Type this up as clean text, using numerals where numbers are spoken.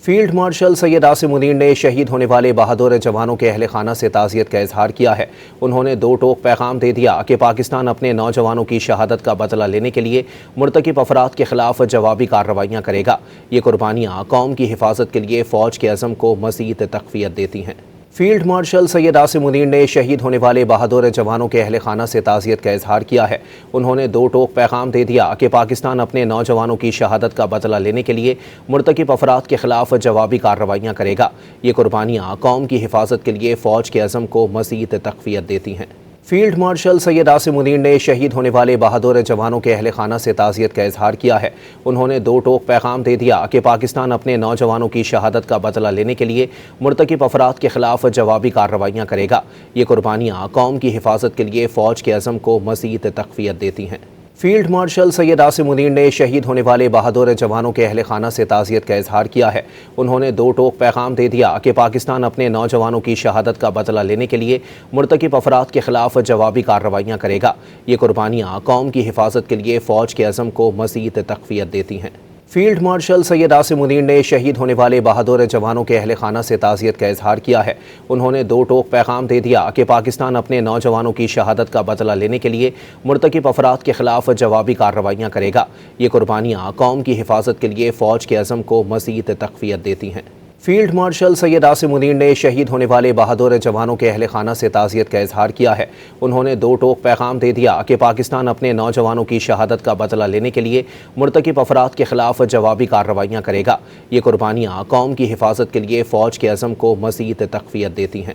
Field marshal Syed Asim Munir نے شہید ہونے والے بہادر جوانوں کے اہل خانہ سے تعزیت کا اظہار کیا ہے۔ انہوں نے دو ٹوک پیغام دے دیا کہ پاکستان اپنے نوجوانوں کی شہادت کا بدلہ لینے کے لیے مرتکب افراد کے خلاف جوابی کارروائیاں کرے گا۔ یہ قربانیاں قوم کی حفاظت کے لیے فوج کے عزم کو مزید تقویت دیتی ہیں۔ فیلڈ مارشل سید عاصم منیر نے شہید ہونے والے بہادر جوانوں کے اہل خانہ سے تعزیت کا اظہار کیا ہے۔ انہوں نے دو ٹوک پیغام دے دیا کہ پاکستان اپنے نوجوانوں کی شہادت کا بدلہ لینے کے لیے مرتکب افراد کے خلاف جوابی کارروائیاں کرے گا۔ یہ قربانیاں قوم کی حفاظت کے لیے فوج کے عزم کو مزید تقویت دیتی ہیں۔ فیلڈ مارشل سید عاصم منیر نے شہید ہونے والے بہادر جوانوں کے اہل خانہ سے تعزیت کا اظہار کیا ہے۔ انہوں نے دو ٹوک پیغام دے دیا کہ پاکستان اپنے نوجوانوں کی شہادت کا بدلہ لینے کے لیے مرتکب افراد کے خلاف جوابی کارروائیاں کرے گا۔ یہ قربانیاں قوم کی حفاظت کے لیے فوج کے عزم کو مزید تقویت دیتی ہیں۔ فیلڈ مارشل سید عاصم منیر نے شہید ہونے والے بہادر جوانوں کے اہل خانہ سے تعزیت کا اظہار کیا ہے۔ انہوں نے دو ٹوک پیغام دے دیا کہ پاکستان اپنے نوجوانوں کی شہادت کا بدلہ لینے کے لیے مرتکب افراد کے خلاف جوابی کارروائیاں کرے گا۔ یہ قربانیاں قوم کی حفاظت کے لیے فوج کے عزم کو مزید تقویت دیتی ہیں۔ فیلڈ مارشل سید عاصم منیر نے شہید ہونے والے بہادر جوانوں کے اہل خانہ سے تعزیت کا اظہار کیا ہے۔ انہوں نے دو ٹوک پیغام دے دیا کہ پاکستان اپنے نوجوانوں کی شہادت کا بدلہ لینے کے لیے مرتکب افراد کے خلاف جوابی کارروائیاں کرے گا۔ یہ قربانیاں قوم کی حفاظت کے لیے فوج کے عزم کو مزید تقویت دیتی ہیں۔ فیلڈ مارشل سید عاصم منیر نے شہید ہونے والے بہادر جوانوں کے اہل خانہ سے تعزیت کا اظہار کیا ہے۔ انہوں نے دو ٹوک پیغام دے دیا کہ پاکستان اپنے نوجوانوں کی شہادت کا بدلہ لینے کے لیے مرتکب افراد کے خلاف جوابی کارروائیاں کرے گا۔ یہ قربانیاں قوم کی حفاظت کے لیے فوج کے عزم کو مزید تقویت دیتی ہیں۔